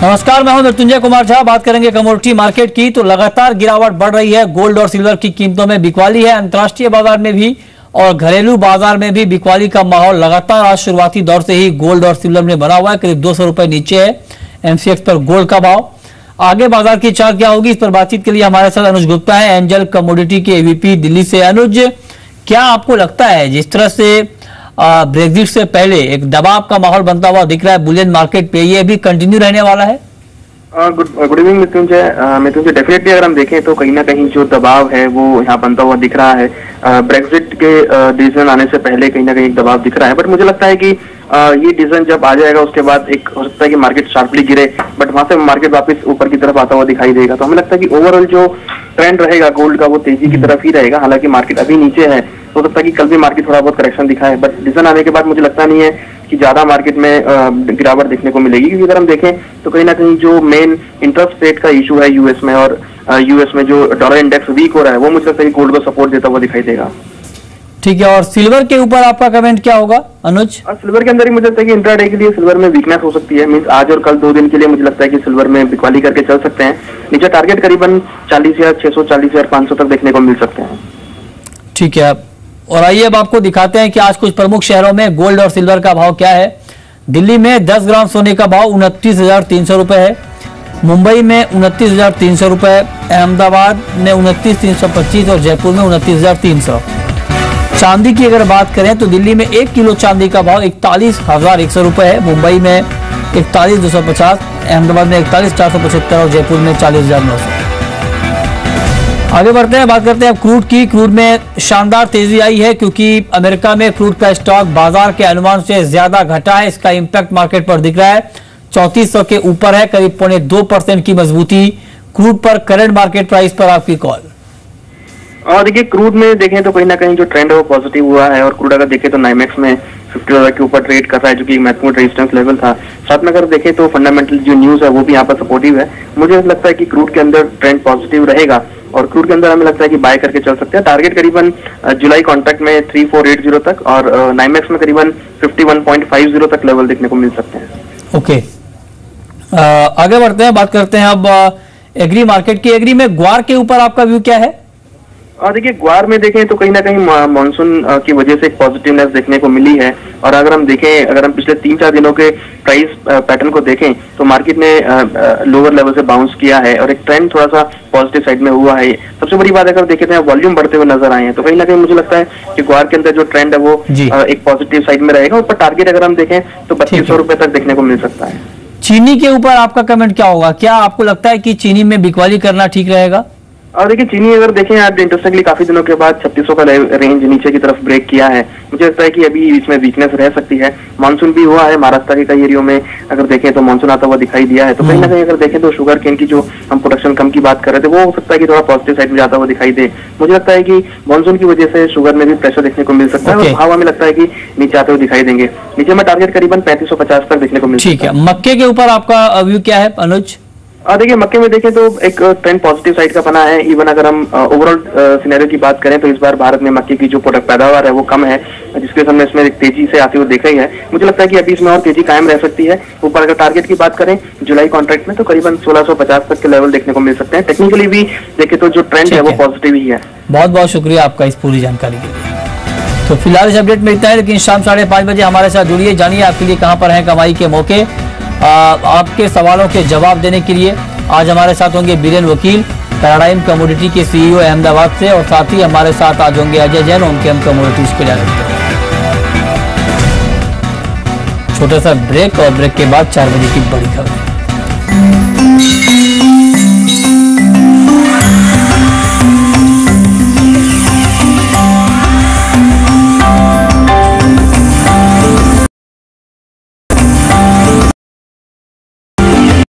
नमस्कार, मैं हूं मृत्युंजय कुमार झा। बात करेंगे कमोडिटी मार्केट की। तो लगातार गिरावट बढ़ रही है। गोल्ड और सिल्वर की कीमतों में बिकवाली है। अंतर्राष्ट्रीय बाजार में भी और घरेलू बाजार में भी बिकवाली का माहौल लगातार आज शुरुआती दौर से ही गोल्ड और सिल्वर में बना हुआ है। करीब 200 रुपए नीचे है एमसीएक्स पर गोल्ड का भाव। आगे बाजार की चाल क्या होगी, इस पर बातचीत के लिए हमारे साथ अनुज गुप्ता है, एंजल कमोडिटी के एवीपी दिल्ली से। अनुज, क्या आपको लगता है जिस तरह से ब्रेग्जिट से पहले एक दबाव का माहौल बनता हुआ दिख रहा है बुलियन मार्केट पे, ये भी कंटिन्यू रहने वाला है? Good evening Mrityunjay. डेफिनेटली अगर हम देखें तो कहीं ना कहीं जो दबाव है वो यहाँ बनता हुआ दिख रहा है। ब्रेग्जिट के डिसीजन आने से पहले कहीं ना कहीं एक दबाव दिख रहा है, बट मुझे लगता है कि ये डिसीजन जब आ जाएगा उसके बाद एक हो सकता है कि मार्केट शार्पली गिरे, बट वहां से मार्केट वापस ऊपर की तरफ आता हुआ दिखाई देगा। तो हमें लगता है कि ओवरऑल जो ट्रेंड रहेगा गोल्ड का वो तेजी की तरफ ही रहेगा। हालांकि मार्केट अभी नीचे है, हो सकता है कि कल भी मार्केट थोड़ा बहुत करेक्शन दिखाए, बट डिसीजन आने के बाद मुझे लगता नहीं है कि ज्यादा मार्केट में गिरावट देखने को मिलेगी। क्योंकि अगर हम देखें तो कहीं ना कहीं जो मेन इंटरेस्ट रेट का इशू है यूएस में, और यूएस में जो डॉलर इंडेक्स वीक हो रहा है, वो मुझे लगता है कि गोल्ड को सपोर्ट देता हुआ दिखाई देगा। ठीक है, और सिल्वर के ऊपर आपका कमेंट क्या होगा अनुज? सिल्वर के अंदर ही मुझे लगता है कि इंट्राडे के लिए सिल्वर में वीकनेस हो सकती है। मींस आज और कल 2 दिन के लिए मुझे लगता है कि सिल्वर में बिकवाली करके चल सकते हैं। नीचे टारगेट करीबन 40,600 40,500 तक देखने को मिल सकते हैं। ठीक है, और आइए अब आपको दिखाते हैं कि आज कुछ प्रमुख शहरों में गोल्ड और सिल्वर का भाव क्या है। दिल्ली में 10 ग्राम सोने का भाव 29,300 रुपए है। मुंबई में 29,300 रुपए, अहमदाबाद में 29,325 और जयपुर में 29,300। चांदी की अगर बात करें तो दिल्ली में 1 किलो चांदी का भाव 41,100 रुपए है। मुंबई में 41,250, अहमदाबाद में 41,475 और जयपुर में 40,900। आगे बढ़ते हैं, बात करते हैं अब क्रूड की। क्रूड में शानदार तेजी आई है क्योंकि अमेरिका में क्रूड का स्टॉक बाजार के अनुमान से ज्यादा घटा है। इसका इंपैक्ट मार्केट पर दिख रहा है, 3400 के ऊपर है, करीब 0.2% की मजबूती क्रूड पर। करंट मार्केट प्राइस पर आपकी कॉल? और देखिए क्रूड में देखें तो कहीं ना कहीं जो ट्रेंड है वो पॉजिटिव हुआ है, और क्रूड अगर देखें तो नाइमेक्स में $50 के ऊपर ट्रेड कर रहा है, जो कि एक महत्वपूर्ण रेजिस्टेंस लेवल था। साथ में अगर देखें तो फंडामेंटल जो न्यूज है वो भी यहाँ पर सपोर्टिव है। मुझे लगता है कि क्रूड के अंदर ट्रेंड पॉजिटिव रहेगा, और क्रूड के अंदर हमें लगता है कि बाय करके चल सकते हैं। टारगेट करीबन जुलाई कॉन्ट्रैक्ट में 3480 तक, और नाइमेक्स में करीबन 51.50 तक लेवल देखने को मिल सकते हैं। ओके, आगे बढ़ते हैं, बात करते हैं अब एग्री मार्केट की। एग्री में ग्वार के ऊपर आपका व्यू क्या है? और देखिए ग्वार में देखें तो कहीं ना कहीं मानसून की वजह से एक पॉजिटिवनेस देखने को मिली है। और अगर हम देखें, अगर हम पिछले 3-4 दिनों के प्राइस पैटर्न को देखें तो मार्केट ने लोअर लेवल से बाउंस किया है, और एक ट्रेंड थोड़ा सा पॉजिटिव साइड में हुआ है। सबसे बड़ी बात अगर देखें तो वॉल्यूम बढ़ते हुए नजर आए हैं, तो कहीं ना कहीं मुझे लगता है कि ग्वार के अंदर जो ट्रेंड है वो एक पॉजिटिव साइड में रहेगा। ऊपर टारगेट अगर हम देखें तो 3200 रुपए तक देखने को मिल सकता है। चीनी के ऊपर आपका कमेंट क्या होगा? क्या आपको लगता है कि चीनी में बिकवाली करना ठीक रहेगा? और देखिए चीनी अगर देखें आज इंटरेस्टिंगली काफी दिनों के बाद 3600 का रेंज नीचे की तरफ ब्रेक किया है। मुझे लगता है कि अभी इसमें वीकनेस रह सकती है। मानसून भी हुआ है महाराष्ट्र के कई एरियो में, अगर देखें तो मानसून आता हुआ दिखाई दिया है। तो कहीं ना कहीं अगर देखें तो शुगर केन की जो हम प्रोडक्शन कम की बात कर रहे थे, वो हो सकता है कि थोड़ा पॉजिटिव साइड में जाता हुआ दिखाई दे। मुझे लगता है कि मानसून की वजह से शुगर में भी प्रेशर देखने को मिल सकता है, और भाव हमें लगता है कि नीचे आते हुए दिखाई देंगे। नीचे में टारगेट करीबन 3550 तक देखने को मिल सकता है। ठीक है, मक्के के ऊपर आपका व्यू क्या है अनुज? देखिए मक्के में देखें तो एक ट्रेंड पॉजिटिव साइड का बना है। इवन अगर हम ओवरऑल सिनेरियो की बात करें तो इस बार भारत में मक्के की जो प्रोडक्ट पैदावार है वो कम है, जिसके हमने इसमें एक तेजी से आते हुए देखा ही है। मुझे लगता है कि अभी इसमें और तेजी कायम रह सकती है। ऊपर अगर टारगेट की बात करें जुलाई कॉन्ट्रैक्ट में तो करीबन 1650 तक के लेवल देखने को मिल सकते हैं। टेक्निकली भी देखें तो जो ट्रेंड है वो पॉजिटिव ही है। बहुत बहुत शुक्रिया आपका इस पूरी जानकारी के लिए। तो फिलहाल इस अपडेट में इतना है, लेकिन शाम 5:30 बजे हमारे साथ जुड़िए, जानिए आपके लिए कहां पर है कमाई के मौके। आपके सवालों के जवाब देने के लिए आज हमारे साथ होंगे बीरेन वकील, पैराडाइम कमोडिटी के सीईओ अहमदाबाद से, और साथ ही हमारे साथ आज होंगे अजय जैन, उनके कमोडिटीज के डायरेक्टर। छोटा सा ब्रेक, और ब्रेक के बाद 4 बजे की बड़ी खबर।